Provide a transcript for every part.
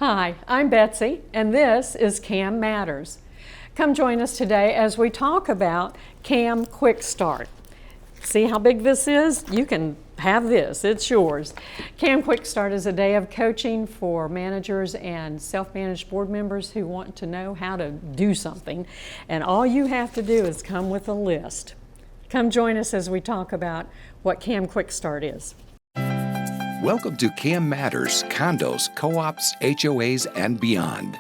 Hi, I'm Betsy, and this is CAM Matters. Come join us today as we talk about CAM QuickStart. See how big this is? You can have this, it's yours. CAM QuickStart is a day of coaching for managers and self-managed board members who want to know how to do something, and all you have to do is come with a list. Come join us as we talk about what CAM QuickStart is. Welcome to CAM Matters, Condos, Co-ops, HOAs, and beyond.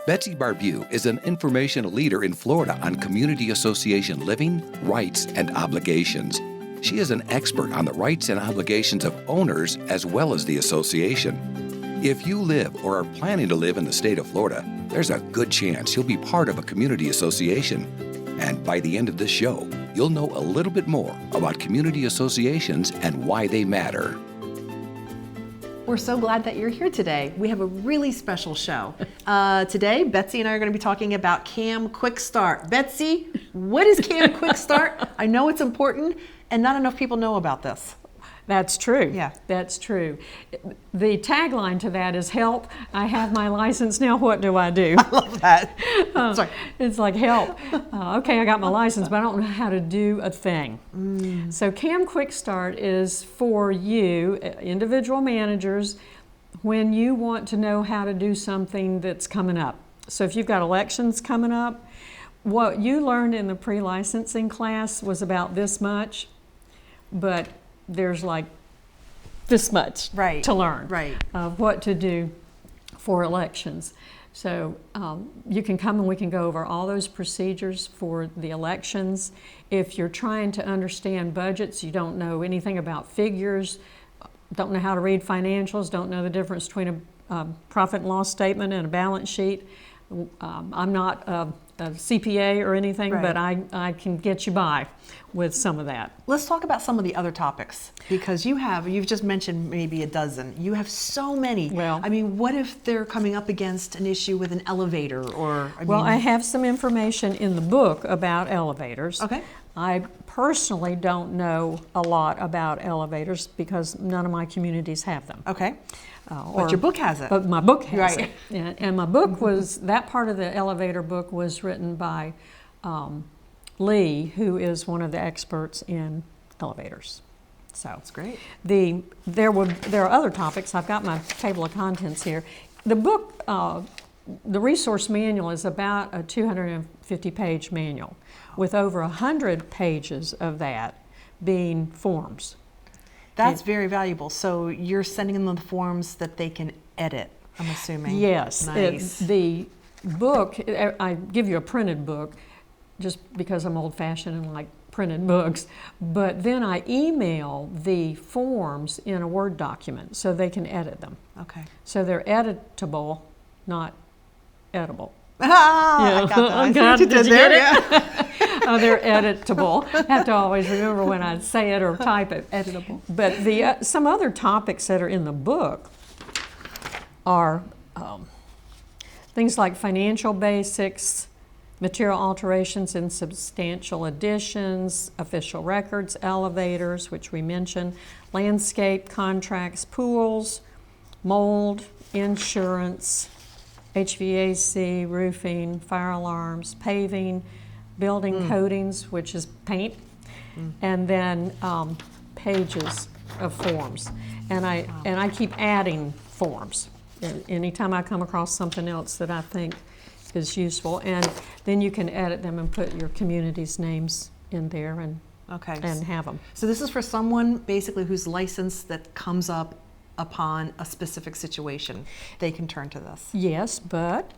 Betsy Barbieux is an informational leader in Florida on community association living, rights, and obligations. She is an expert on the rights and obligations of owners as well as the association. If you live or are planning to live in the state of Florida, there's a good chance you'll be part of a community association. And by the end of this show, you'll know a little bit more about community associations and why they matter. We're so glad that you're here today. We have a really special show. Today, Betsy and I are going to be talking about CAM QuickStart. Betsy, what is CAM QuickStart? I know it's important, and not enough people know about this. That's true. Yeah. That's true. The tagline to that is help. I have my license now. What do I do? I love that. Sorry. It's like help. Okay, I got my license, but I don't know how to do a thing. So CAM QuickStart is for you, individual managers, when you want to know how to do something that's coming up. So if you've got elections coming up, what you learned in the pre-licensing class was about this much, but there's like this much to learn of what to do for elections. So you can come and we can go over all those procedures for the elections. If you're trying to understand budgets, you don't know anything about figures, don't know how to read financials, don't know the difference between a profit and loss statement and a balance sheet. I'm not a CPA or anything, but I can get you by with some of that. Let's talk about some of the other topics, because you've just mentioned maybe a dozen. You have so many. Well, I mean, what if they're coming up against an issue with an elevator or, I have some information in the book about elevators. Okay. I personally don't know a lot about elevators because none of my communities have them. Okay. But your book has it. But my book has it. And my book was, that part of the elevator book was written by Lee, who is one of the experts in elevators. So that's great. There are other topics. I've got my table of contents here. The book, the resource manual is about a 250-page manual with over 100 pages of that being forms. That's very valuable. So you're sending them the forms that they can edit, I'm assuming. Yes. Nice. The book, I give you a printed book just because I'm old-fashioned and like printed books, but then I email the forms in a Word document so they can edit them. Okay. So they're editable, not edible. I got that. I see what you did there. Yeah. They're editable. I have to always remember when I say it or type it. Editable. But some other topics that are in the book are things like financial basics, material alterations and substantial additions, official records, elevators, which we mentioned, landscape contracts, pools, mold, insurance, HVAC, roofing, fire alarms, paving, building coatings, which is paint, and then pages of forms. And I keep adding forms anytime I come across something else that I think is useful, and then you can edit them and put your community's names in there and have them. So this is for someone basically whose license that comes up upon a specific situation. They can turn to this. Yes, but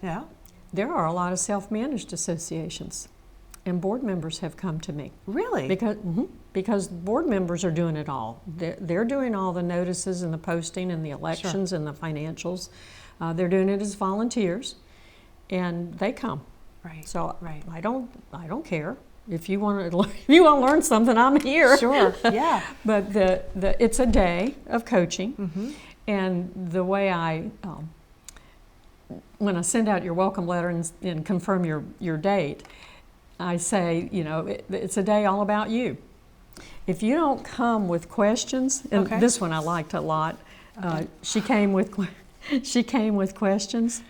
there are a lot of self-managed associations, and board members have come to me. Really? Because board members are doing it all. They're doing all the notices and the posting and the elections and the financials. They're doing it as volunteers, and they come. Right. So I don't care. If you want to learn something, I'm here. Sure. Yeah. But it's a day of coaching, and the way when I send out your welcome letter and confirm your date, I say, it's a day all about you. If you don't come with questions, and this one I liked a lot, she came with She came with questions.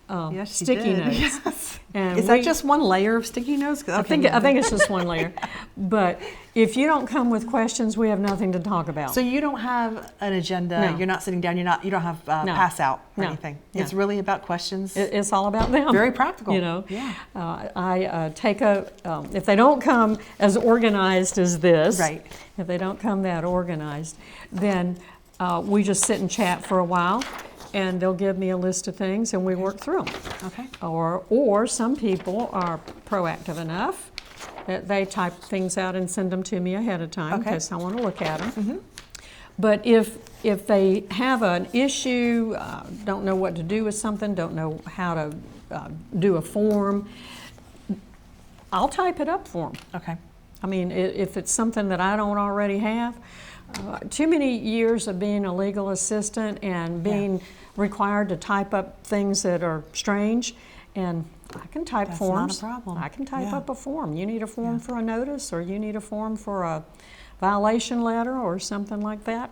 Yes, she sticky did. notes. Yes. And Is that just one layer of sticky notes? I think it's just one layer. But if you don't come with questions, we have nothing to talk about. So you don't have an agenda. No. You're not sitting down. You don't have pass out or No. anything. No. It's really about questions. It's all about them. Very practical. You know. Yeah. I take if they don't come as organized as this. Right. If they don't come that organized, then we just sit and chat for a while. And they'll give me a list of things, and we work through them. Okay. Or some people are proactive enough that they type things out and send them to me ahead of time because I want to look at them. Mm-hmm. But if they have an issue, don't know what to do with something, don't know how to do a form, I'll type it up for them. Okay. I mean, if it's something that I don't already have, too many years of being a legal assistant and being required to type up things that are strange, and I can type forms. That's not a problem. I can type up a form. You need a form for a notice, or you need a form for a violation letter or something like that.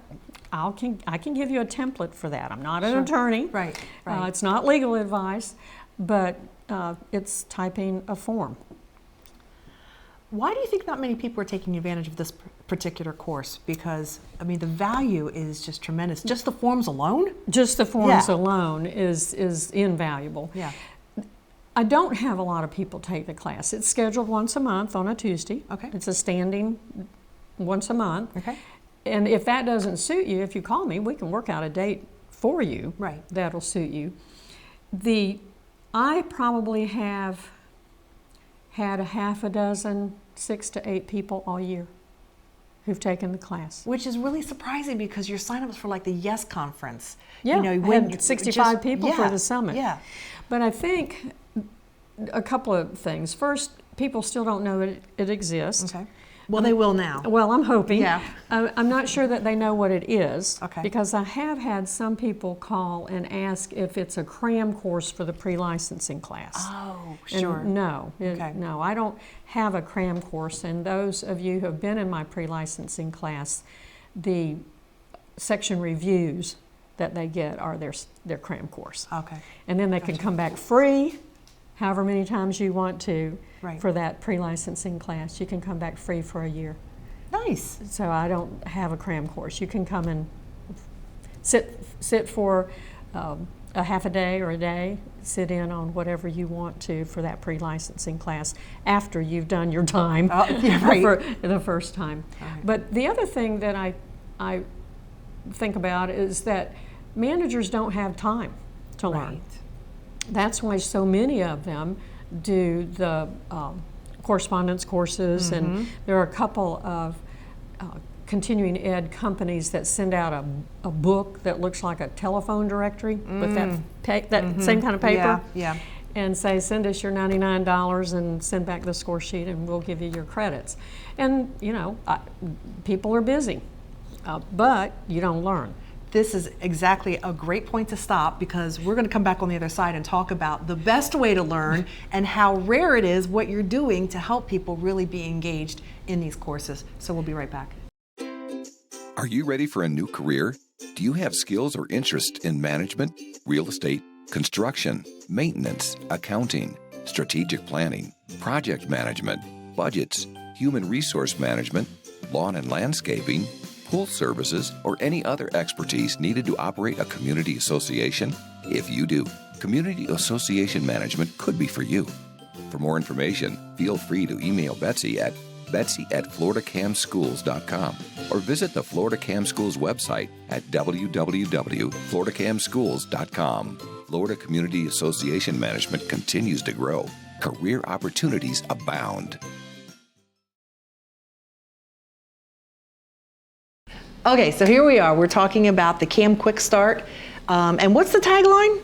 I can give you a template for that. I'm not an attorney. Right. It's not legal advice, but it's typing a form. Why do you think not many people are taking advantage of this particular course? Because, I mean, the value is just tremendous. Just the forms alone? Just the forms alone is invaluable. Yeah. I don't have a lot of people take the class. It's scheduled once a month on a Tuesday. Okay. It's a standing once a month. Okay. And if that doesn't suit you, if you call me, we can work out a date for you. Right. That'll suit you. I probably have had a half a dozen, 6 to 8 people all year who've taken the class. Which is really surprising because your sign-ups for like the YES conference. Yeah, you know, I had 65 people for the summit. Yeah. But I think a couple of things. First, people still don't know it exists. Okay. Well, they will now. Well, I'm hoping. Yeah. I'm not sure that they know what it is. Okay. Because I have had some people call and ask if it's a CRAM course for the pre-licensing class. Oh, And sure. no, Okay. no, I don't have a CRAM course. And those of you who have been in my pre-licensing class, the section reviews that they get are their CRAM course. Okay. And then they can come back free, however many times you want to, Right. for that pre-licensing class. You can come back free for a year. Nice. So I don't have a CRAM course. You can come and sit for a half a day or a day, sit in on whatever you want to for that pre-licensing class after you've done your time for the first time. Right. But the other thing that I think about is that managers don't have time to learn. Right. That's why so many of them do the correspondence courses, and there are a couple of continuing ed companies that send out a book that looks like a telephone directory with that same kind of paper. Yeah. And say, send us your $99 and send back the score sheet and we'll give you your credits. And, you know, people are busy, but you don't learn. This is exactly a great point to stop because we're going to come back on the other side and talk about the best way to learn and how rare it is what you're doing to help people really be engaged in these courses. So we'll be right back. Are you ready for a new career? Do you have skills or interest in management, real estate, construction, maintenance, accounting, strategic planning, project management, budgets, human resource management, lawn and landscaping, pool services, or any other expertise needed to operate a community association? If you do, community association management could be for you. For more information, feel free to email Betsy at betsy@floridacamschools.com or visit the Florida Cam Schools website at www.floridacamschools.com. Florida Community Association Management continues to grow. Career opportunities abound. Okay, so here we are. We're talking about the CAM QuickStart. And what's the tagline?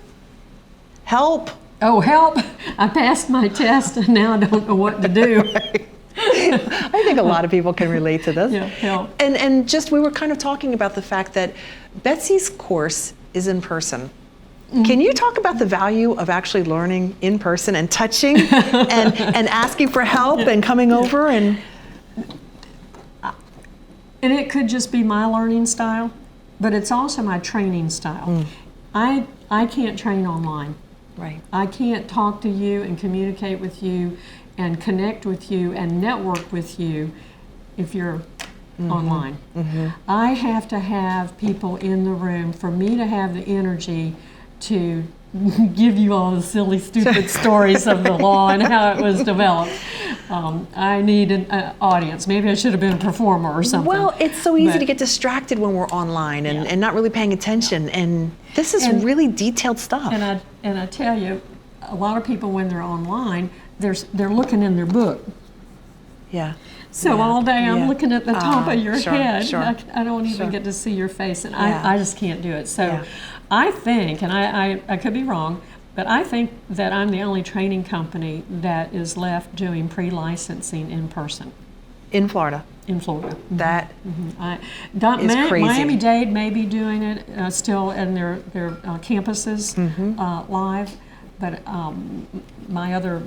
Help. Oh, help. I passed my test and now I don't know what to do. I think a lot of people can relate to this. Yeah, help. And just we were kind of talking about the fact that Betsy's course is in person. Can you talk about the value of actually learning in person and touching and asking for help and coming over and it could just be my learning style, but it's also my training style. I can't train online. Right. I can't talk to you and communicate with you and connect with you and network with you if you're online. I have to have people in the room for me to have the energy to give you all the silly, stupid stories of the law and how it was developed. I need an audience. Maybe I should have been a performer or something. Well, it's so easy to get distracted when we're online and not really paying attention. And this is really detailed stuff. And I tell you, a lot of people when they're online, they're looking in their book. Yeah. So all day I'm looking at the top of your head. Sure. I don't even get to see your face, and Yeah. I just can't do it. So I think, and I could be wrong, but I think that I'm the only training company that is left doing pre-licensing in person. In Florida. In Florida. That is crazy. Miami-Dade may be doing it still in their campuses live, but my other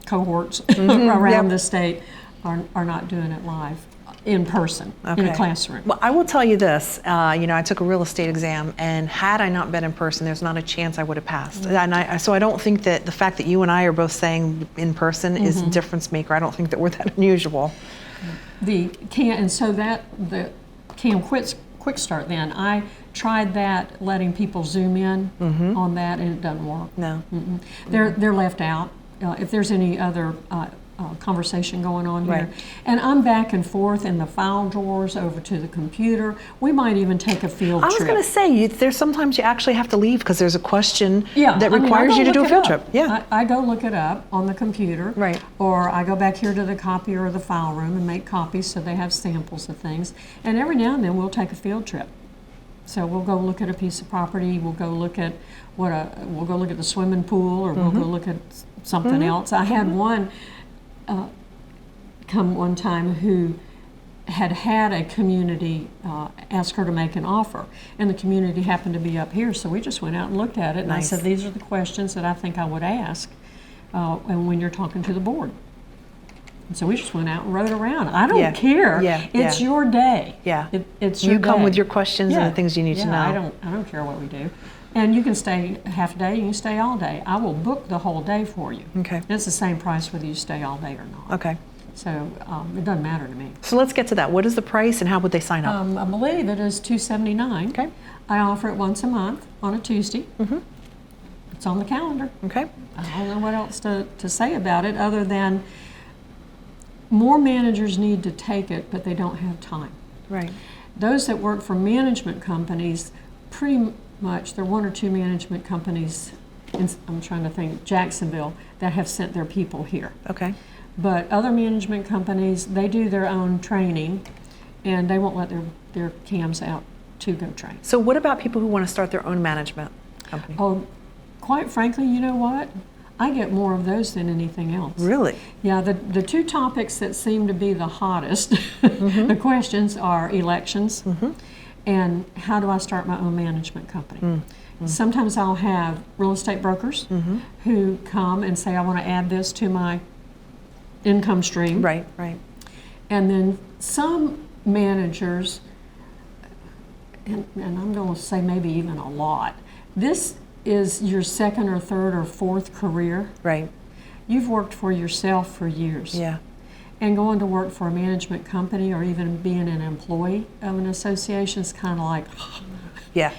cohorts around the state are not doing it live in person in a classroom. Well, I will tell you this. I took a real estate exam, and had I not been in person, there's not a chance I would have passed. And so I don't think that the fact that you and I are both saying in person is a difference maker. I don't think that we're that unusual. The CAM QuickStart. Then I tried that, letting people zoom in on that, and it doesn't work. No. They're left out. If there's any other conversation going on here. Right. And I'm back and forth in the file drawers over to the computer. We might even take a field trip. I was going to say, there's sometimes you actually have to leave because there's a question that I requires go you to do a look it field up. trip. Yeah. I go look it up on the computer. Right. Or I go back here to the copier or the file room and make copies so they have samples of things. And every now and then we'll take a field trip. So we'll go look at a piece of property. We'll go look at we'll go look at the swimming pool, or we'll go look at something else. I had one come one time who had a community ask her to make an offer, and the community happened to be up here, so we just went out and looked at it. And Nice. I said, these are the questions that I think I would ask and when you're talking to the board. And so we just went out and rode around. I don't care. It's your day. Yeah. It's your You come day. with your questions and the things you need to know. I don't care what we do. And you can stay half a day, you can stay all day. I will book the whole day for you. Okay. It's the same price whether you stay all day or not. Okay. So it doesn't matter to me. So let's get to that. What is the price and how would they sign up? I believe it is $279. Okay. I offer it once a month on a Tuesday. It's on the calendar. Okay. I don't know what else to say about it other than more managers need to take it, but they don't have time. Right. Those that work for management companies, pretty much, there are one or two management companies, I'm trying to think, Jacksonville, that have sent their people here. Okay. But other management companies, they do their own training, and they won't let their CAMs out to go train. So what about people who want to start their own management company? Oh, quite frankly, you know what? I get more of those than anything else. Really? Yeah, the two topics that seem to be the hottest, the questions are elections and how do I start my own management company. Sometimes I'll have real estate brokers who come and say, I want to add this to my income stream. Right, right. And then some managers, and I'm going to say maybe even a lot, this is your second or third or fourth career. Right. You've worked for yourself for years. Yeah. And going to work for a management company or even being an employee of an association is kind of like, Yeah.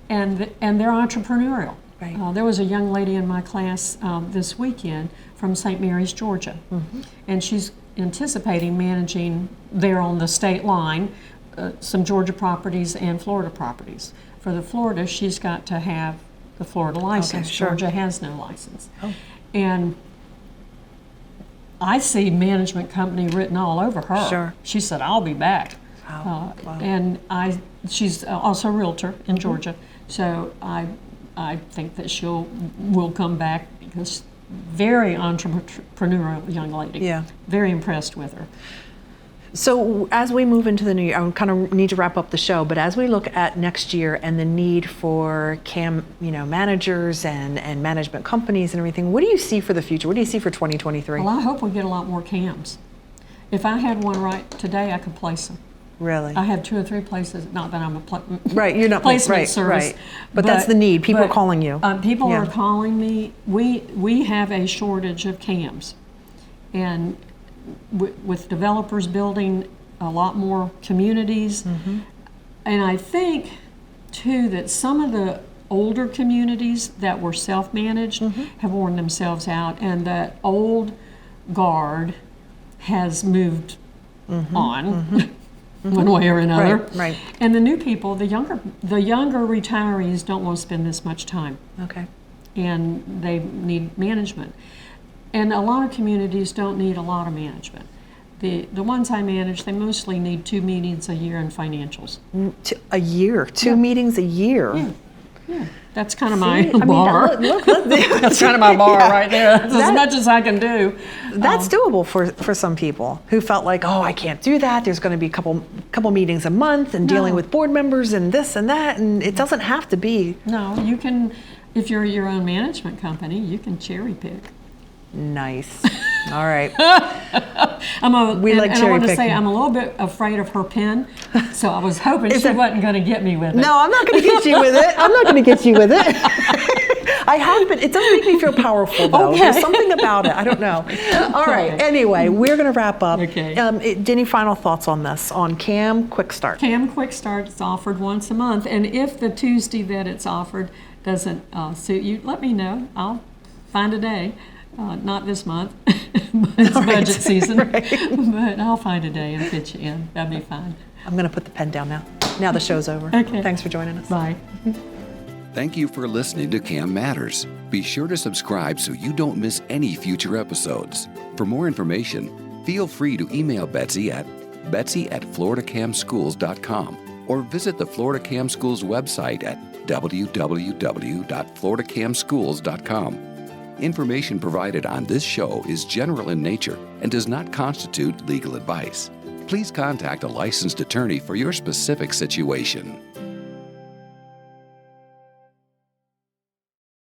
and they're entrepreneurial. Right. There was a young lady in my class this weekend from St. Mary's, Georgia, and she's anticipating managing there on the state line some Georgia properties and Florida properties. For the Florida, she's got to have the Florida license. Okay, sure. Georgia has no license. Oh. And I see management company written all over her. Sure. She said, I'll be back. Wow. And she's also a realtor in Georgia, so I think that will come back because very entrepreneurial young lady. Yeah. Very impressed with her. So as we move into the new year, I kind of need to wrap up the show, but as we look at next year and the need for CAM, managers and management companies and everything, what do you see for the future? What do you see for 2023? Well, I hope we get a lot more CAMs. If I had one right today, I could place them. Really? I have 2 or 3 places. Not that I'm a Right, you're not placement right, service, right. But that's the need. People are calling you. People Yeah. are calling me. We have a shortage of CAMs, and with developers building a lot more communities, and I think too that some of the older communities that were self-managed have worn themselves out, and the old guard has moved on one way or another. Right. And the new people, the younger retirees don't want to spend this much time, Okay. and they need management. And a lot of communities don't need a lot of management. The ones I manage, they mostly need 2 meetings a year in financials. A year, 2 meetings a year. Yeah, that's kind of my See? I mean, bar. look, That's kind of my bar right there. That's as much as I can do. That's doable for some people who felt like, oh, I can't do that. There's going to be a couple meetings a month and dealing with board members and this and that, and it doesn't have to be. No, you can, if you're your own management company, you can cherry pick. Nice. All right. I want to say I'm a little bit afraid of her pen, so I was hoping she wasn't going to get me with it. No, I'm not going to get you with it. I'm not going to get you with it. I have been. It does make me feel powerful, though. Okay. There's something about it. I don't know. All right. Okay. Anyway, we're going to wrap up. Okay. Any final thoughts on this, on CAM QuickStart? CAM QuickStart is offered once a month, and if the Tuesday that it's offered doesn't suit you, let me know. I'll find a day. Not this month, it's budget season, but I'll find a day and fit you in. That'd be fine. I'm going to put the pen down now. Now the show's over. Okay. Thanks for joining us. Bye. Thank you for listening to CAM Matters. Be sure to subscribe so you don't miss any future episodes. For more information, feel free to email Betsy at betsy@floridacamschools.com or visit the Florida Cam Schools website at www.floridacamschools.com. Information provided on this show is general in nature and does not constitute legal advice. Please contact a licensed attorney for your specific situation.